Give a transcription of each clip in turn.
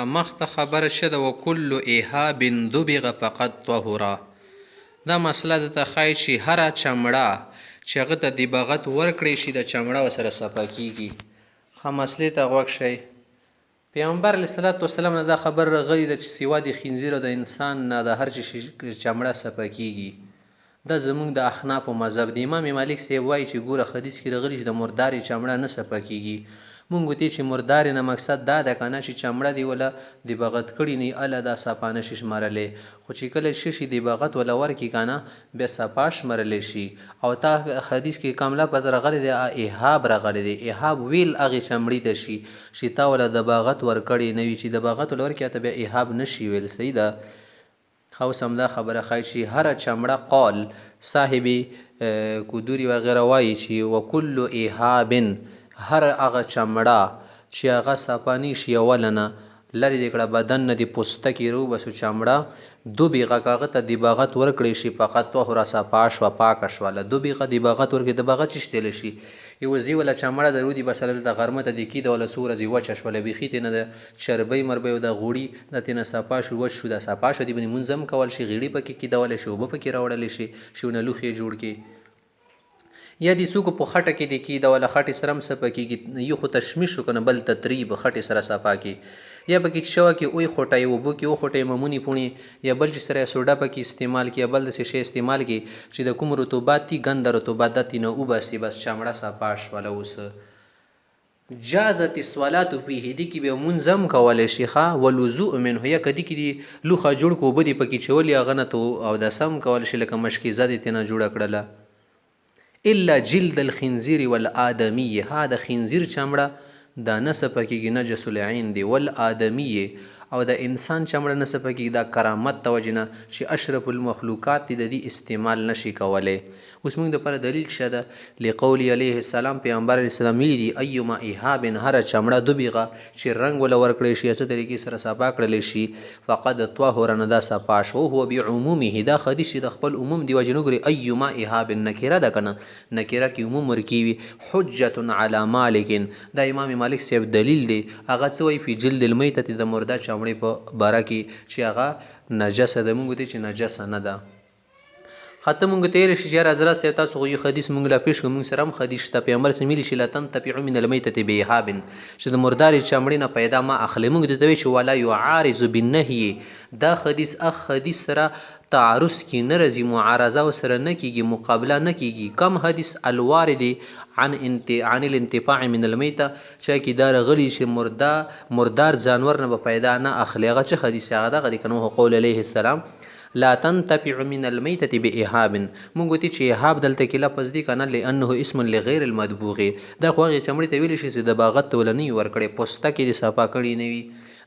مخته خبره شه ده وکل ایهاب دبغ فقد طهره. دا مسله درته ښایي چې هره چمړه چې هغه ته دباغت ورکړی شي د چمړه ورسره صفا کیږي. ښه مسلې ته غوږ شئ. پیغمبر علیه صلات وسلام نه دا خبر راغلی ده چې سوا د خنزیر او د انسان نه د هر چی چمړه صفا کیږي. دا زمونږ د احنافو مذهب دی. امام مالک صاحب وایي چې ګوره حدیث کې راغلی چې د مردارې چمړه نه صفا کیږي. مونږ وتې چې مردارې نه مقصد دا ده که نه چې چمړه دې وله دباغت کړي نه اله دا صفا نه شي شمارلی، خو چې کله شي دباغت وله ورکړي که نه بیا صفا شمرلی شي. او تا حدیث کې کامله پته راغلی دی ایهاب راغلی دی. ایهاب ویل هغې چمړې ته شي چې تا وله دباغت ورکړی نه وي، چې دباغت وله ورکړي ته بیا ایهاب نه شي ویل. صحیح ده. ښه اوس همدا خبره ښایي چې هره چمړه قول صاحب کدوري وغیره وایي چې وکل ایهاب هر هغه چمړه چې هغه صفا نه شي اوله نه لرې دې کړه بدن نه د پوستکي روبسو چمړه دبغه که هغه ته دباغت ورکړی شي فقط طهره صفا شوه پاکه شوله. دبغه دباغت ورکړي دباغت چې شتلی شي یوازې وله چمړه د رودي بسله دلته غرمه ته د کیده وله څو ورځې وچه شوله بیخي ترې نه د چربۍ مربۍ او د غوړي د ترې نه صفا شو وچ شو دا صفا شو. دې باندې لمونځ هم کول شي، غیړي پکې کیدولی شي، اوبه پکې راوړلی شي، شونه لوښي یې جوړ کړي. یا دې څوک په خټه کې د کیدوله خټې سره هم صفا کېږي. یو خو تشمیش وکړه بل تطریب خټې سره صفا کړي. یا پکې چې شوه کې اوی خوټه یې اوبو کې وخوټه یې ممونې پوڼې یا بل چې سره یې سوډا پکې استعمال کړي یا بل داسې شی استعمال کړي چې د کوم رطوبات دي ګنده رطوبات ده ترې نه وباسي، بس چمړه صفا شوله. اوس جازت الصلاة فیه دې کې بیا مونځ هم کولی شي ښه والوضوء منه. یا که دې کې دې لوښه جوړ کړو اوبه دې پکې چولې هغه نه ته اودس هم کولی شي لکه مشکیزه دې ترې نه جوړه کړله. الا جلد الخنزیر والآدمیه ها د خنزیر چمړه دا نه صفا کېږي نجس العین دی. والآدمیه او د انسان چمړه نه صفا کېږي دا کرامت د وجې نه چې اشرف المخلوقات دی د دې استعمال نشي کولی. اوس موږ دپاره دلیل شه ده لقول علیه السلام پیغمبر علیه السلام ویلي دي ایما ایهاب هره چمړه دبغه چې رنګ وله ورکړی شي څه طریقې سره صفا کړلی شي فقد طهره نه دا صفا شو. هو بعمومه دا حدیث چې د خپل عموم دی وجې نه ګوري ایما ایهاب نکره ده که نه نکره کې عموم ورکوي. حجت علی مالک دا امام مالک صاحب دلیل دی. هغه څه وایي فی جلد المیتة د مرده چمړې په باره کې چې هغه نجسه ده. موږ دی چې نجسه نه ده. خاطر مونږ ته ویلی شي چې یار حضرت صاحب تاسو خو یو حدیث مونږ لا پیش کړو مونږ سره هم حدیث شته. پیغمبر صاحب ویلي چې لا تنتفعوا من المیتة بإیهاب چې د مردارې چمړې نه پیدا ما اخلي. مونږ درته وایي چې ولا یعارض بالنهي دا حدیث حدیث سره تعارض کې نه راځي، معارضه ورسره نه کېږي، مقابله نه کېږي. کم حدیث الوارد عن الانتفاع من المیتة چې کې دا راغلي چې مردار جانور نه به پیدا نه اخلي. هغه څه حدیث هغه دغه دی که نه قول علیه السلام لا تنتفع من المیتة بإیهاب. مونږ وتې چې ایهاب دلته کې لفظ دی که نه لأنه اسم لغیر المدبوغ دا خو هغې چمړې ته ویلی شي چې د باغت ته وله نه وي ورکړی پوستکې دې صفا کړي نه وي.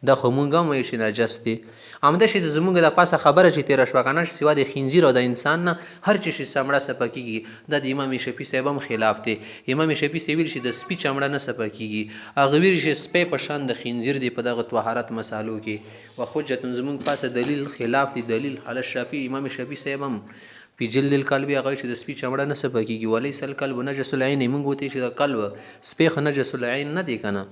دا خو مونږ هم وایو چې نجس دی. همدا شي زمونږ د پاسه خبره چې تېره شوه که نه سوا د خنزیر او د انسان نه هر چی شي چمړه صفا کېږي. دا د امام شفیع صاحب هم خلاف دی. امام شفیع صاحب ویلي چې د سپي چمړه نه صفا کېږي. هغه ویلي چې سپی په شان د خنزیر دی په دغه طهارت مسالو کې. و حجت زمونږ پاسه دلیل خلاف دی دلیل علی الشافعي. امام شفیع صاحب هم په جلد القلب هغه چې د سپي چمړه نه صفا کېږي. ولیس الکلب نجس العین. مونږ وتې چې د قلب سپی خو نجس العین نه دی که نه.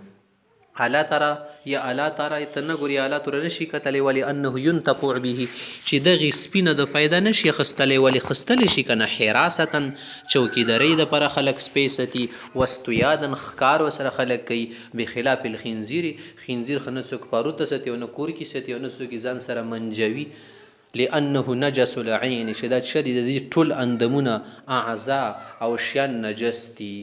الا ترى یا الا ترى ته نه ګورې الا تره نشي کتلی ولانه ينتفع به چې دغې سپي نه د فایده نشي اخیستلی ولې خیستلی شي که نه حراستا چوکیدارۍ دپاره خلک سپی ستي واستیادا ښکار ورسره خلک کوي بخلاف الخنزیر. خنزیر خو نه څوک پارو ته ستي او نه کور کې ستي او نه څوک ځان سره منجوي لانه نجس العین چې دا څه دي د دې ټول اندامونه اعضا او شیان نجس دي.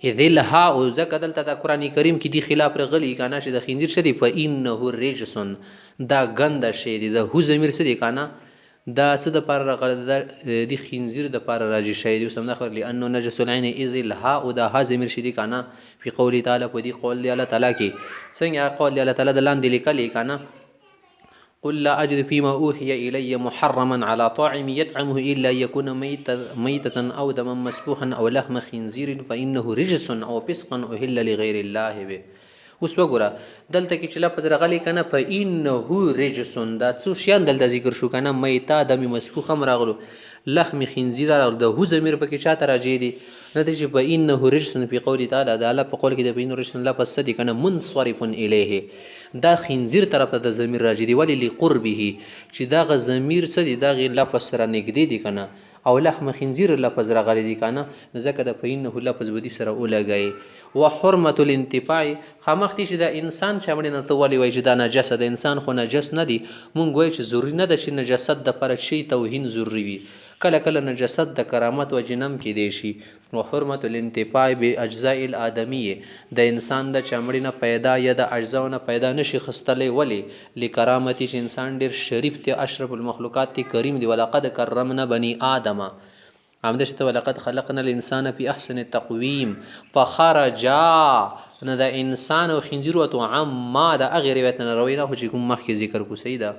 اذ الها او ځکه دلته د قرآن کریم کې دی خلاف راغلی که نه چې د خنزیر څه دی فانه رجس دا ګنده شی دی. د هو ضمیر څه دی که نه دا څه دپاره راغلی د خنزیر دپاره راجع شوی دی. اوس همدا خبره لانه نجس العین اذ الها او دا ها ضمیر شي دی که نه فی قوله تعالی په دې قول دی الله تعالی کې څنګه قول دی الله تعالی د لاندې لیکلی که نه قل لا أجد فيما أوحي إلي محرما على طاعم يطعمه إلا يكون ميتة أو دما مسفوحا أو لحم خنزير فإنه رجس أو فسقا أهل لغير الله به. اوس وګوره دلته کې چې لفظ راغلی که نه فإنه رجس دا څو شیان دلته ذکر شو که نه میته دم مسفوح هم راغلو لحم خنزیر او د هو ضمیر پکې چاته راجع دی نه دی چې فإنه رجس فی قول تعالی د الله په قول کې د فإنه رجس لفظ څه دی که نه منصرف الیه دا خنزیر طرف ته د ضمیر راجع دی ولې لقربه چې دغه ضمیر څه دی دغې لفظ سره نږدې دی که نه او لحم خنزیر لفظ راغلی دی که نه نو ځکه د فإنه لفظ به دې سره ولګئ وحرمة الانتفاع خامخ دي چې د انسان چمړې نه ته ولې وایي چې دا نجسه د انسان خو نجس نه دی مونږ وایو چې ضروري نه ده چې نجاست دپاره شی توهین ضروري وي کله کله نجاست د کرامت وجې نه کیدی شي وحرمة الانتفاع باجزاء الادمیه د انسان د چمړې نه پیدا یا د اجزاو نه پیدا نشي خستلی ولې لکرامتي چې انسان ډېر شریف دی اشرف المخلوقات دی کریم دی ولقد کرمنا بني آدمه همدا چې ولقد خلقنا الانسان فی احسن تقویم فخرجا نه د انسان او خنزیر وته عما د هغې روایت نه روي نه خو چې کوم مخکې ذکر کو صحیح ده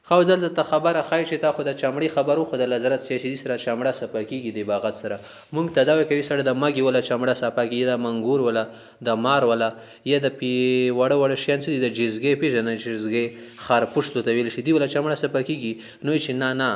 خو دلته ته خبره ښایي چې تا خو د چمړې خبرو خو د لذرت چې سره چمړه صفا کېږي د باغت سره مونږ ته دا کوي سړی د مږې ولا چمړه صفا کېږي د منګور ولا د مار ولا یا د وړه وړه شیان څه دي د جزګې پېژنئ جزګې خارپوشتو ته ویلی شي دي ولا چمړه صفا کېږي نو چې نه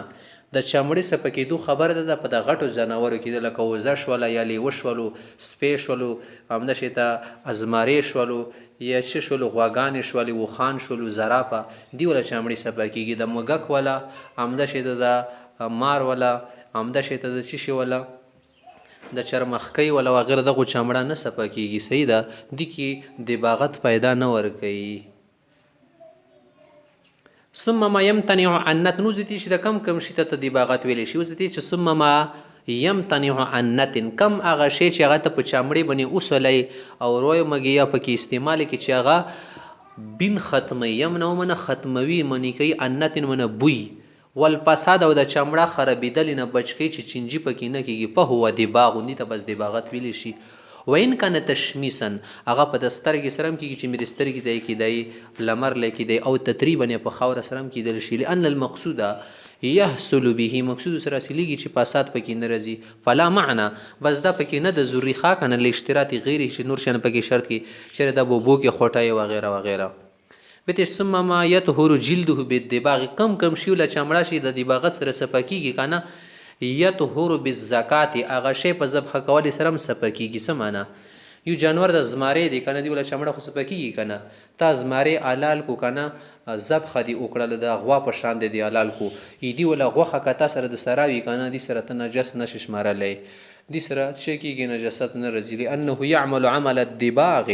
د چمړې صفا کېدو خبره ده په د غټو ځناورو کې د لکه وزه شوله یا لیوه شولو سپی شولو همداسې ته ازمارې شولو یا څه شولو غواګانې شولې وخان شولو زرافه دي ولا چمړې صفا کېږي د موږک ولا همداسې ته د مار ولا همداسې ته د څه شي ولا د چرمخکۍ ولا وغیره دغو چمړه نه صفا کېږي صحیح ده دې کې دباغت پیدا نه ورکوي ثم ما يمتنع عن نتن وزتي چې د کم شي ته دباغت ویلی شي وزتي چې ثم ما يمتنع عن نتن کم هغه شی چې هغه ته په چمړې باندې اوسلی او روی مږي یا پکې استعمال کې چې هغه بین ختموي یمنع منه ختموي منې کوي عن نتن منه بوی والفساد او د چمړه خرابېدلې نه بچ کوي چې چینجي پکې نه کېږي په هو دباغ غوندې ته بس دباغت ویلی شي وین کنه تشمیسا هغه په د سترګې سره هم کېږي چې مې د سترګې ته یې کېدی لمر لی کېدی او تتریبا یې په خاوره سره هم کېدل شي لأن المقصوده یحصل به مقصود سره حاصلېږي چې فساد پکې نه راځي فلا معنا بس دا پکې نه د ضروري خا کنه لاشتراط غیري چې نور شیان پکې شرط کې چېرې د بوبو کې خوټه وغیره وغیره بته ثم ما یطهر جلده بالدباغ کم شي ولا چمړه شي د دباغت سره صفا کېږي که نه یطهر بالزکات هغه شی په ذبح کولو سره هم صفا کېږي څه معنا یو جانور د زمارې دی که نه دی ولا چمړه خو صفا کېږي که نه تا زمارې حلال کو که نه ذبح دې وکړله د غوا په شان دی حلال کو دی ولا غوښه که تا سره د سره وي که نه دې سره ته نجس نشي شمارلی دې سره څه کېږي نجاست نه راځي لأنه یعمل عمل الدباغ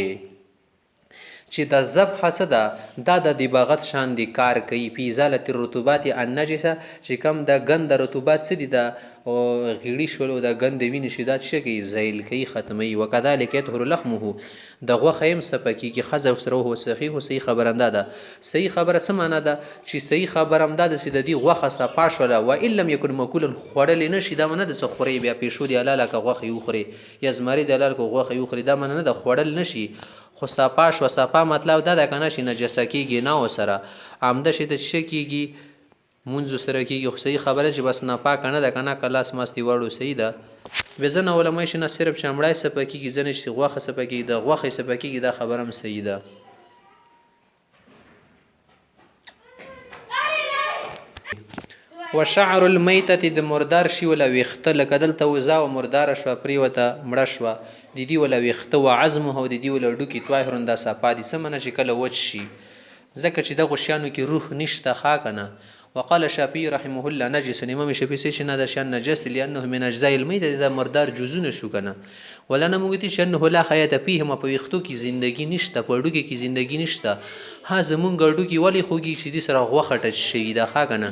چې د ذبح څه ده دا د دباغت شان دی کار کوي په ازالة الرطوبات النجسه چې کم د ګند رطوبات څه دي د غیړي شولو د ګند وینې شي دا څه کوي زیل کوي ختموي وکذلک یطهر لحمه د غوښې هم صفا کېږي ښځه سره هو صحیح و صحیح خبره همدا ده صحیح خبره څه معنا ده چې صحیح خبره همدا ده چې د دې غوښه صفا شوله وان لم یکن مأکولا خوړلی نه شي دا معنا ده څه خورئ بیا پیشو د حلاله که غوښې وخورې یا زمري د حلال که غوښې وخورې دا معنا نه ده خوړل نه شي خو صفا شوه صفا مطلب دا ده که نه چې نجسه کېږي نه ورسره همداسې ته څه کېږي مونځو سره کېږي خو صحیح خبره چې بس ناپاکه نه ده که نه که لاس ماستې وړو صحیح ده بیا ځنه علما چې نه صرف چمړی صفا کېږي ځنه چې غوښه صفا کېږي د غوښې صفا کېږي دا خبره هم صحیح ده و شعر المیتة د مردار شي ولا ویښته لکه دلته وزا و مرداره شوه پرېوته مړه شوه د دې ولا ویښته و عظمه او د دې ولا ډوکي طاهرون دا صفا دي څه منه چې کله وچ شي ځکه چې دغو شیانو کې روح نشته ښه که نه وقال شافعي رحمه الله نجس امام شافعي چې نه دا شیان نجس دي لانه من اجزاء المیته د مردار جزونه شو که نه ولنه موږ دي چې انه لا حیات فیه ما په ویښتو کې زندگی نشته په هډوکي کې زندگی نشته ها زمونږ هډوکي ولې خوږي چې دې سره غوښه ټچ شوي ده ښه که نه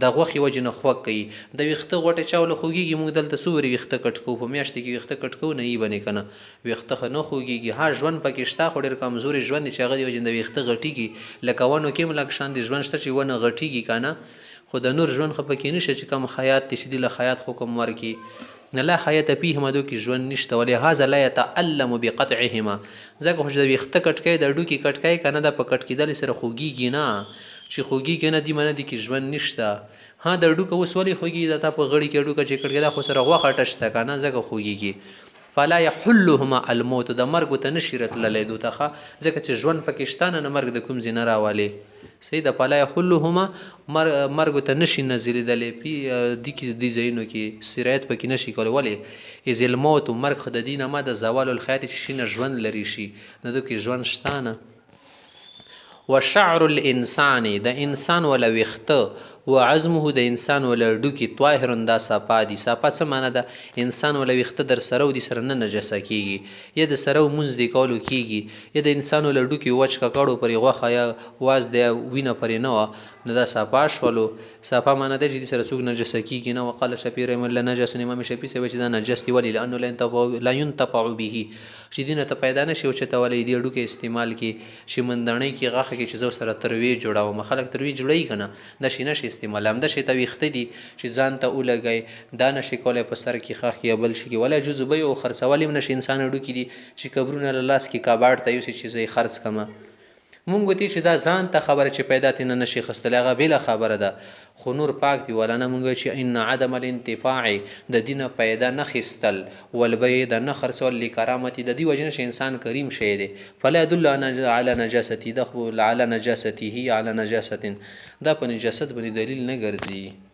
د غوښې وجې نه خوږ کوي د ویښته غوټې چاوله خوږېږي موږ دلته څومره ویښته کټ کوو په میاشتې کې ویښته کټ کوو نه یې بنې که نه ویښته خو نه خوږېږي ها ژوند پکې شته خو ډېر کمزوري ژوند دی چې هغه د وجې د ویښته غټېږي لکه ونو کې هم لږ شان د ژوند شته چې ونه غټېږي که نه خو د نور ژوند خو پکې نشته چې کوم حیات دی چې دې له حیات حکم ورکړي نه لا حیات فیهما دو کې ژوند نشته ولهذا لا یتألم بقطعهما ځکه خو چې د ویښته کټکۍ د هډوکي کټکۍ که نه دا په کټ کېدلې سره خوږېږي نه چې خوږېږي نه دې منه دي کې ژوند نشته ها د هډوکه اوس ولې خوږېږي دا تا په غړي کې هډوکه چې کټ کېده خو سره غوښه ټچ ده که نه ځکه خوږېږي فلا یحلهما الموت د مرګ ته نشي راتللی دو ته ځکه چې ژوند پکې شته نه مرګ د کوم ځای نه راولي صحیح ده فلا یحلهما مرګ ته نشي نزلېدلی دې ځایونو کې سرایت پکې نشي کولی ولې اذ الموت مرګ خو د دې نه ما د زوال الحیات چې شي نه ژوند لري شي نه دو کې ژوند شته نه وشعر الانسان د انسان ولا ویښته وعظمه د انسان ولا ډوکي طاهر دا صفا دي صفا څه معنی ده انسان ولا ویښته در سره ودي سره نه نجسه کیږي یا د سره مونږ دی کولو کیږي یا د انسان ولا ډوکي وچ ککړو پرې غوښه یا واز د وینه پرې نه نو دا صفا شولو صفا معنی ده چې سره څوک نجسه کیږي نه وقال شفیع رحم الله نجس امام شفیع سوي چې دا نجس دی ولی لانه لا ينتفع به چې دینه ته پیدا نشي او چې ته ولې دی ډوکه استعمال کی چې مندړی کی غاخه کې چې زو سره تروی جوړاو خلک تروی جوړی کنه د شي نشي استعمال هم د شي ته ویخته دي چې ځان ته ولګي دا نشي کولای په سر کې خاخ یا بل شي کې ولا جزبه او خرڅول نشي انسان ډوکی دي چې قبرونه لاس کې کاباړ ته یو څه چیزې خرڅ کما مونږ وتی چې دا ځان ته خبره چې پیدا تینه نشي خستل هغه بل خبره ده خو نور پاک دی ولنه مونږ چې ان عدم الانتفاع د دینه پیدا نه خستل ولبې د نه خرڅول لکرامت د دی وجنه چې انسان کریم شه دی فلا يدل على نجاسته دخل على نجاسته على نجاسه دا په نجاست باندې دلیل نه ګرځي